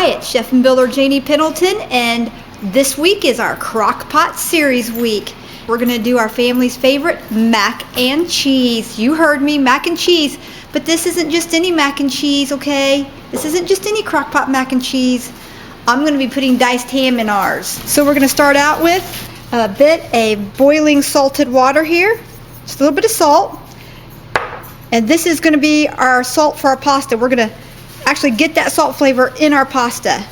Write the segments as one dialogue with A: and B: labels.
A: Hi, it's Chef and Builder Janie Pendleton, and this week is our Crock-Pot Series week. We're gonna do our family's favorite mac and cheese. You heard me, mac and cheese. But this isn't just any mac and cheese, okay? This isn't just any Crock-Pot mac and cheese. I'm gonna be putting diced ham in ours. So we're gonna start out with a bit of boiling salted water here. Just a little bit of salt. And this is gonna be our salt for our pasta. We're gonna actually get that salt flavor in our pasta.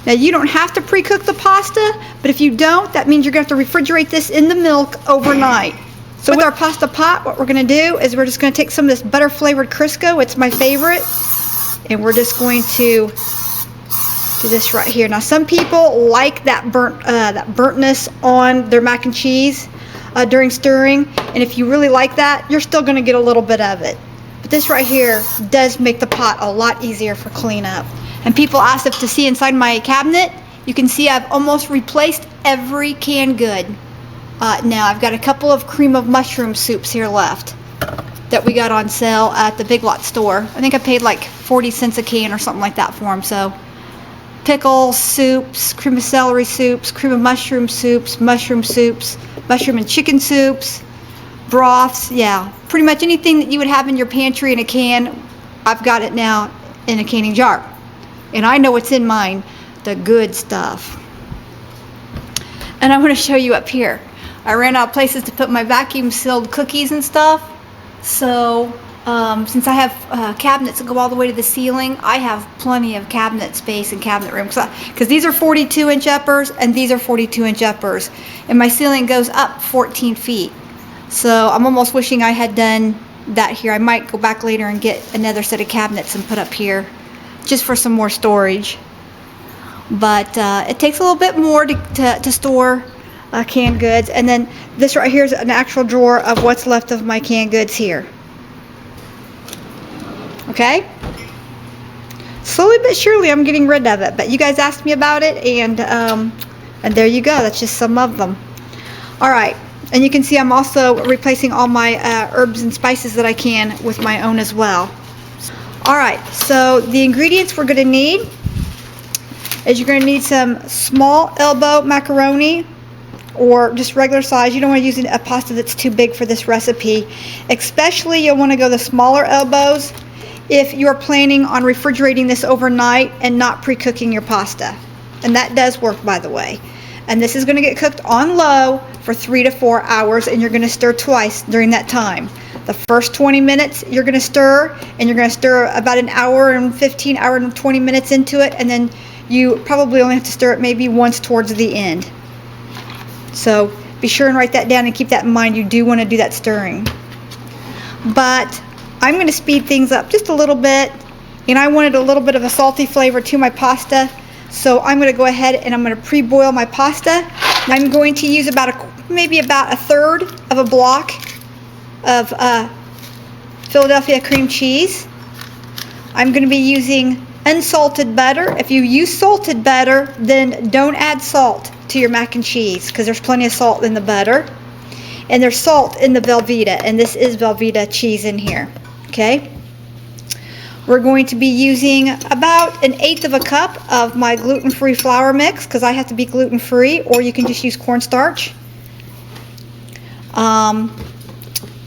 A: Now you don't have to pre-cook the pasta, but if you don't, that means you're gonna have to refrigerate this in the milk overnight. So with our pasta pot, what we're gonna do is we're just gonna take some of this butter flavored Crisco, it's my favorite, and we're just going to do this right here. Now some people like that burntness on their mac and cheese during stirring, and if you really like that, you're still gonna get a little bit of it. But this right here does make the pot a lot easier for cleanup. And people asked if to see inside my cabinet. You can see I've almost replaced every canned good. Now I've got a couple of cream of mushroom soups here left that we got on sale at the Big Lot store. I think I paid like 40 cents a can or something like that for them. So pickles, soups, cream of celery soups, cream of mushroom soups, mushroom and chicken soups, broths, yeah. Pretty much anything that you would have in your pantry in a can, I've got it now in a canning jar. And I know what's in mine, the good stuff. And I'm going to show you up here. I ran out of places to put my vacuum sealed cookies and stuff. So since I have cabinets that go all the way to the ceiling, I have plenty of cabinet space and cabinet room. Because these are 42-inch uppers and these are 42-inch uppers. And my ceiling goes up 14 feet. So I'm almost wishing I had done that here. I might go back later and get another set of cabinets and put up here just for some more storage. But it takes a little bit more to store canned goods. And then this right here is an actual drawer of what's left of my canned goods here. Okay? Slowly but surely I'm getting rid of it. But you guys asked me about it, and there you go. That's just some of them. All right. And you can see I'm also replacing all my herbs and spices that I can with my own as well. Alright, so the ingredients we're going to need is you're going to need some small elbow macaroni, or just regular size. You don't want to use a pasta that's too big for this recipe. Especially you'll want to go the smaller elbows if you're planning on refrigerating this overnight and not pre-cooking your pasta. And that does work, by the way. And this is going to get cooked on low for 3 to 4 hours, and you're going to stir twice during that time. The first 20 minutes you're going to stir, and you're going to stir about an hour and 20 minutes into it, and then you probably only have to stir it maybe once towards the end. So be sure and write that down and keep that in mind. You do want to do that stirring. But I'm going to speed things up just a little bit, and I wanted a little bit of a salty flavor to my pasta. So I'm going to go ahead and I'm going to pre-boil my pasta. I'm going to use maybe about a third of a block of Philadelphia cream cheese. I'm going to be using unsalted butter. If you use salted butter, then don't add salt to your mac and cheese, because there's plenty of salt in the butter. And there's salt in the Velveeta, and this is Velveeta cheese in here. Okay? We're going to be using about 1/8 of a cup of my gluten-free flour mix, because I have to be gluten-free, or you can just use cornstarch.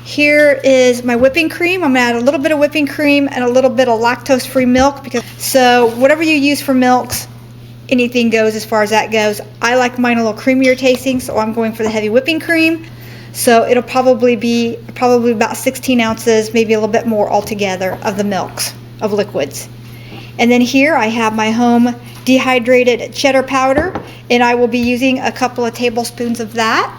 A: Here is my whipping cream. I'm going to add a little bit of whipping cream and a little bit of lactose-free milk. So whatever you use for milks, anything goes as far as that goes. I like mine a little creamier tasting, so I'm going for the heavy whipping cream. So it'll probably be about 16 ounces, maybe a little bit more altogether of the milks, of liquids. And then here I have my home dehydrated cheddar powder, and I will be using a couple of tablespoons of that.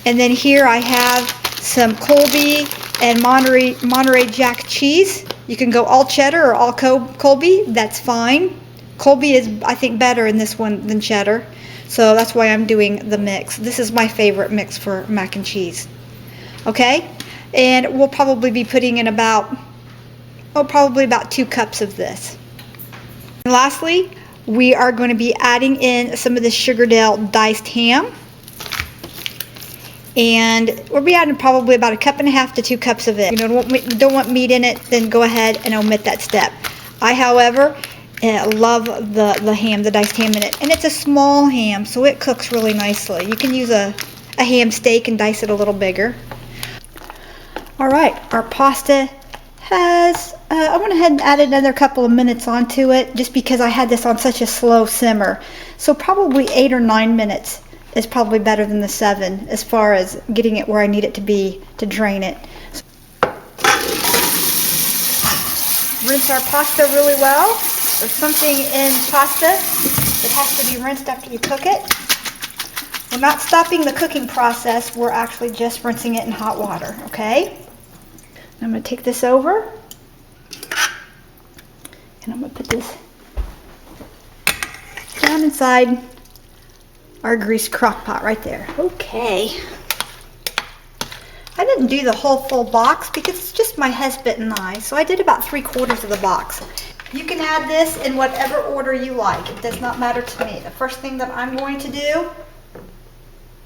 A: And then here I have some Colby and Monterey Jack cheese. You can go all cheddar or all Colby, that's fine. Colby is, I think, better in this one than cheddar. So that's why I'm doing the mix. This is my favorite mix for mac and cheese. Okay? And we'll probably be putting in probably about 2 cups of this. And lastly, we are going to be adding in some of the Sugardale diced ham. And we'll be adding probably about 1.5 cups to 2 cups of it. You know, don't want meat in it, then go ahead and omit that step. I, however, love the ham, the diced ham in it. And it's a small ham, so it cooks really nicely. You can use a ham steak and dice it a little bigger. All right, our pasta has, I went ahead and added another couple of minutes onto it just because I had this on such a slow simmer. So probably 8 or 9 minutes is probably better than the 7 as far as getting it where I need it to be to drain it. Rinse our pasta really well. There's something in pasta that has to be rinsed after you cook it. We're not stopping the cooking process, we're actually just rinsing it in hot water, okay? I'm going to take this over, and I'm going to put this down inside our greased crock pot right there. Okay. I didn't do the whole full box because it's just my husband and I, so I did about 3/4 of the box. You can add this in whatever order you like. It does not matter to me. The first thing that I'm going to do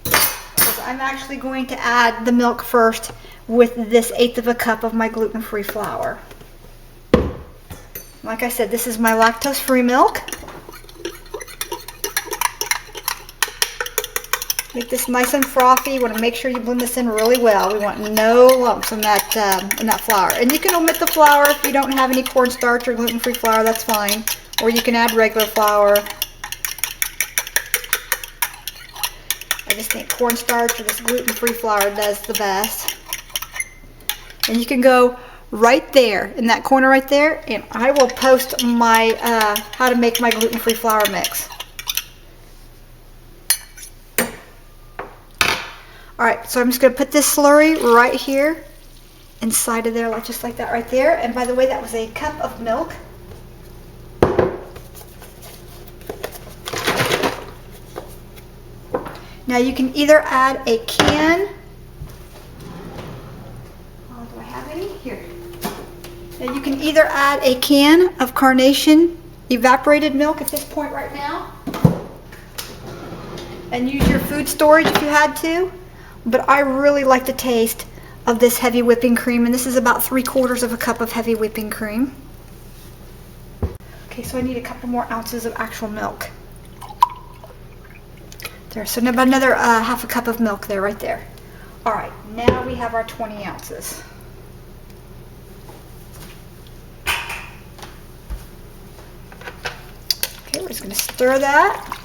A: is I'm actually going to add the milk first with this 1/8 of a cup of my gluten-free flour. Like I said, this is my lactose-free milk. Make this nice and frothy. You want to make sure you blend this in really well. We want no lumps in that flour. And you can omit the flour if you don't have any cornstarch or gluten-free flour, that's fine. Or you can add regular flour. I just think cornstarch or this gluten-free flour does the best. And you can go right there in that corner right there, and I will post my how to make my gluten-free flour mix. All right, so I'm just gonna put this slurry right here inside of there, just like that right there. And by the way, that was a cup of milk. Now you can either add a can. Oh, do I have any? Here. Now you can either add a can of Carnation evaporated milk at this point right now, and use your food storage if you had to. But I really like the taste of this heavy whipping cream, and this is about 3/4 of a cup of heavy whipping cream. Okay, so I need a couple more ounces of actual milk. There, so about another 1/2 cup of milk there, right there. All right, now we have our 20 ounces. Okay, we're just gonna stir that.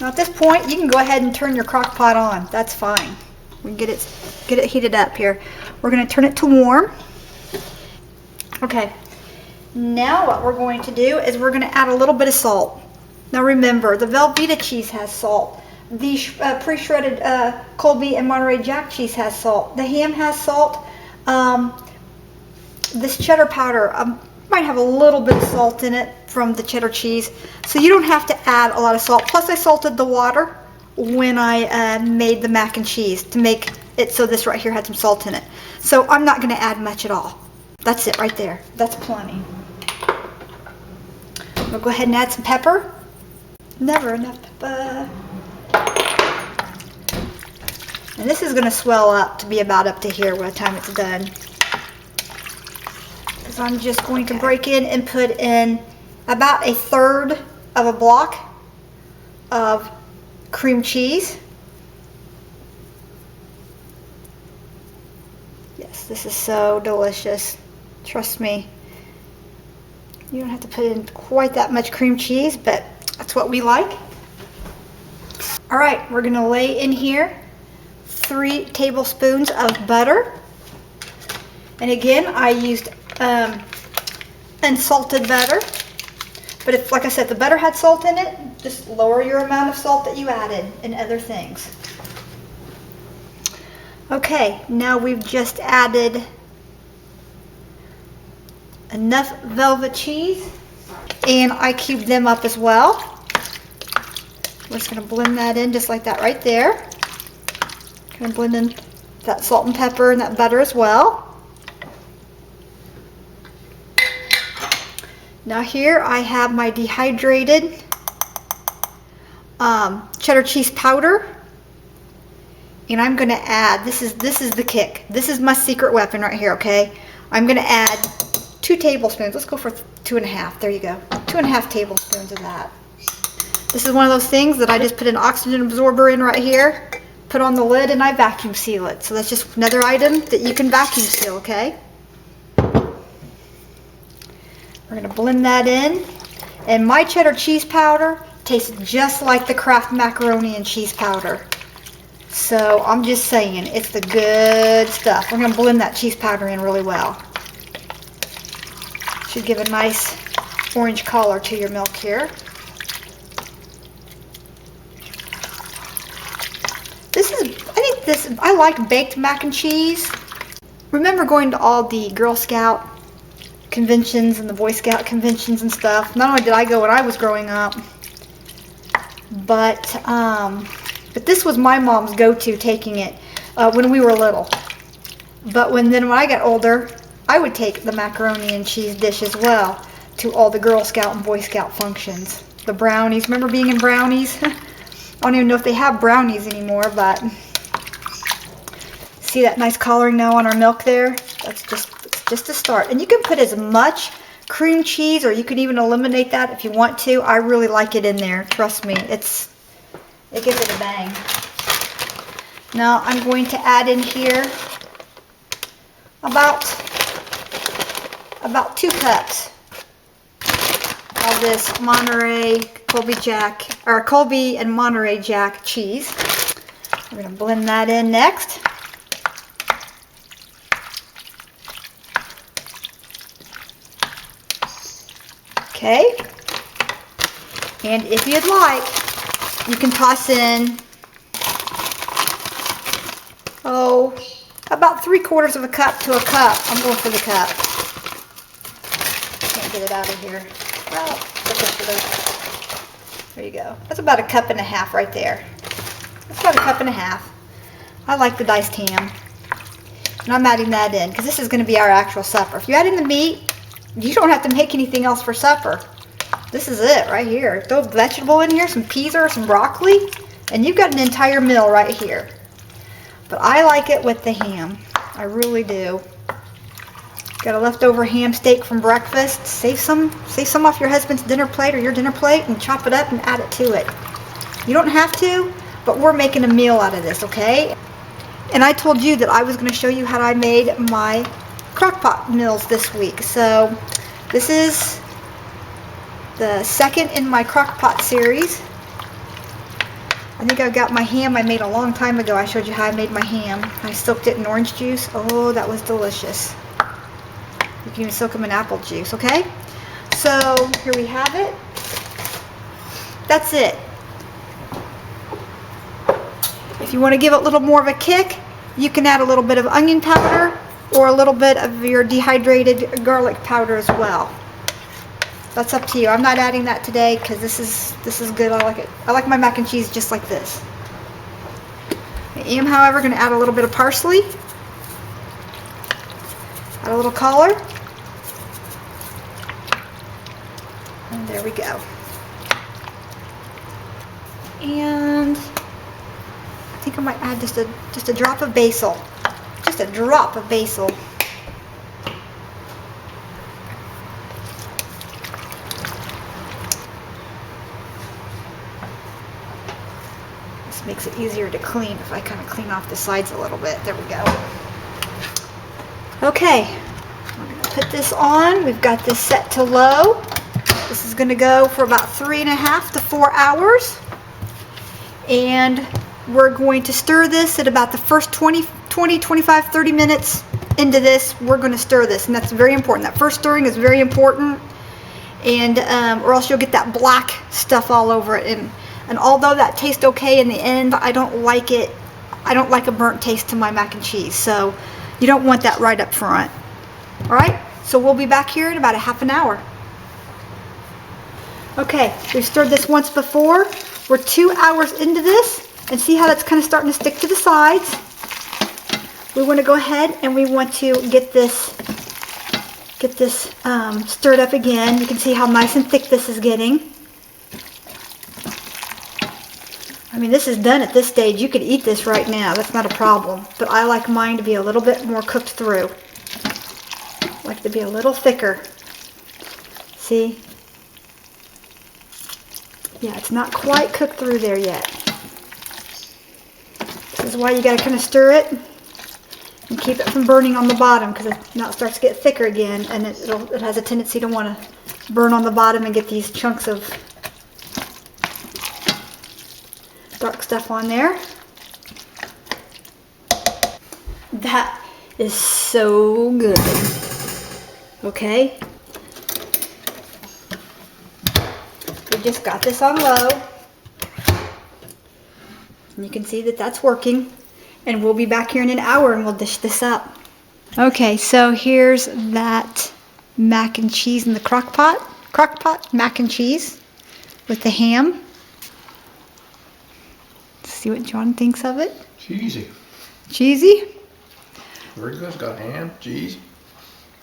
A: Now at this point, you can go ahead and turn your crock pot on. That's fine. We can get it heated up here. We're going to turn it to warm. Okay. Now what we're going to do is we're going to add a little bit of salt. Now remember, the Velveeta cheese has salt. The pre-shredded Colby and Monterey Jack cheese has salt. The ham has salt. This cheddar powder might have a little bit of salt in it from the cheddar cheese, so you don't have to add a lot of salt. Plus I salted the water when I made the mac and cheese to make it so this right here had some salt in it. So I'm not going to add much at all. That's it right there. That's plenty. We'll go ahead and add some pepper. Never enough pepper. And this is going to swell up to be about up to here by the time it's done. Because I'm just going to break in and put in about 1/3 of a block of cream cheese. Yes, this is so delicious. Trust me. You don't have to put in quite that much cream cheese, but that's what we like. All right, we're going to lay in here 3 tablespoons of butter. And again, I used unsalted butter. But if, like I said, the butter had salt in it, just lower your amount of salt that you added and other things. Okay, now we've just added enough Velveeta cheese, and I cubed them up as well. We're just going to blend that in just like that right there. Going to blend in that salt and pepper and that butter as well. Now here I have my dehydrated cheddar cheese powder, and I'm going to add, this is the kick. This is my secret weapon right here, okay? I'm gonna add 2 tablespoons. Let's go for 2.5. There you go. 2.5 tablespoons of that. This is one of those things that I just put an oxygen absorber in right here, put on the lid, and I vacuum seal it. So that's just another item that you can vacuum seal, okay? We're gonna blend that in. And my cheddar cheese powder tastes just like the Kraft macaroni and cheese powder. So I'm just saying, it's the good stuff. We're gonna blend that cheese powder in really well. Should give a nice orange color to your milk here. I like baked mac and cheese. Remember going to all the Girl Scout conventions and the Boy Scout conventions and stuff? Not only did I go when I was growing up, but this was my mom's go-to, taking it when we were little. But when I got older, I would take the macaroni and cheese dish as well to all the Girl Scout and Boy Scout functions. The brownies, remember being in brownies? I don't even know if they have brownies anymore, but see that nice coloring now on our milk there? That's just a start. And you can put as much cream cheese, or you can even eliminate that if you want to. I really like it in there. Trust me, it gives it a bang. Now I'm going to add in here about 2 cups of this Monterey Colby and Monterey Jack cheese. We're going to blend that in next. Okay, and if you'd like, you can toss in, about 3/4 of a cup to a cup. I'm going for the cup. Can't get it out of here. Well, there you go. That's about 1.5 cups right there. That's about 1.5 cups. I like the diced ham. And I'm adding that in because this is going to be our actual supper. If you add in the meat, you don't have to make anything else for supper. This is it right here. Throw a vegetable in here, some peas or some broccoli, and you've got an entire meal right here. But I like it with the ham. I really do. Got a leftover ham steak from breakfast. Save some off your husband's dinner plate or your dinner plate and chop it up and add it to it. You don't have to, but we're making a meal out of this, okay? And I told you that I was going to show you how I made my crock-pot meals this week. So this is the second in my crock-pot series. I think I've got my ham I made a long time ago. I showed you how I made my ham. I soaked it in orange juice. Oh, that was delicious. You can even soak them in apple juice, okay? So here we have it. That's it. If you want to give it a little more of a kick, you can add a little bit of onion powder or a little bit of your dehydrated garlic powder as well. That's up to you. I'm not adding that today because this is good. I like it. I like my mac and cheese just like this. I am, however, going to add a little bit of parsley. Add a little color. And there we go. And I think I might add just a drop of basil. Just a drop of basil. This makes it easier to clean if I kind of clean off the sides a little bit. There we go. Okay, we're going to put this on. We've got this set to low. This is going to go for about 3.5 to 4 hours. And we're going to stir this at about the first 20, 25, 30 minutes into this. We're going to stir this, and that's very important. That first stirring is very important, and or else you'll get that black stuff all over it. And although that tastes okay in the end, I don't like it. I don't like a burnt taste to my mac and cheese, so you don't want that right up front. All right, so we'll be back here in about 1/2 hour. Okay, we've stirred this once before. We're 2 hours into this, and see how that's kind of starting to stick to the sides. We want to go ahead and we want to get this stirred up again. You can see how nice and thick this is getting. I mean, this is done at this stage. You could eat this right now. That's not a problem. But I like mine to be a little bit more cooked through. to be a little thicker. See? Yeah, it's not quite cooked through there yet. This is why you gotta kind of stir it and keep it from burning on the bottom, because now it starts to get thicker again, and it has a tendency to want to burn on the bottom and get these chunks of dark stuff on there. That is so good. Okay. We just got this on low. And you can see that that's working. And we'll be back here in an hour and we'll dish this up. Okay, so here's that mac and cheese in the crock pot mac and cheese with the ham. Let's see what John thinks of it.
B: Cheesy.
A: Cheesy?
B: Very good. It's got ham, cheese,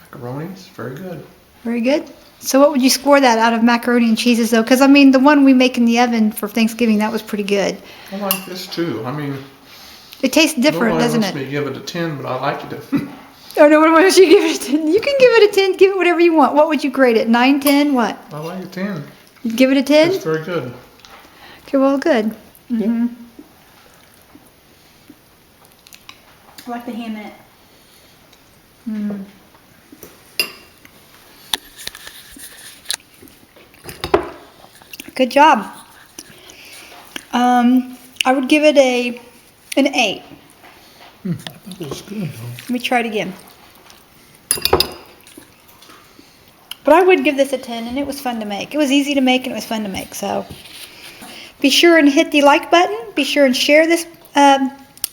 B: macaroni. It's very good.
A: Very good. So what would you score that out of macaroni and cheeses though? Because I mean, the one we make in the oven for Thanksgiving, that was pretty good.
B: I like this too. I mean,
A: it tastes different, doesn't
B: wants
A: it?
B: me to give it a 10, but I like it.
A: Oh, no one wants you to give it a 10. You can give it a 10. Give it whatever you want. What would you grade it? 9, 10, what?
B: I like a 10.
A: You'd give it a 10?
B: It's very good.
A: Okay, well, good. Mm-hmm.
B: Yeah.
A: I like the ham in it. Mm. Good job. I would give it an 8.
B: I thought it was good though.
A: Let me try it again. But I would give this a 10, and it was fun to make. It was easy to make, and it was fun to make. So be sure and hit the like button. Be sure and share this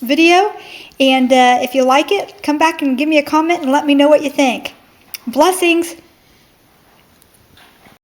A: video. And if you like it, come back and give me a comment and let me know what you think. Blessings.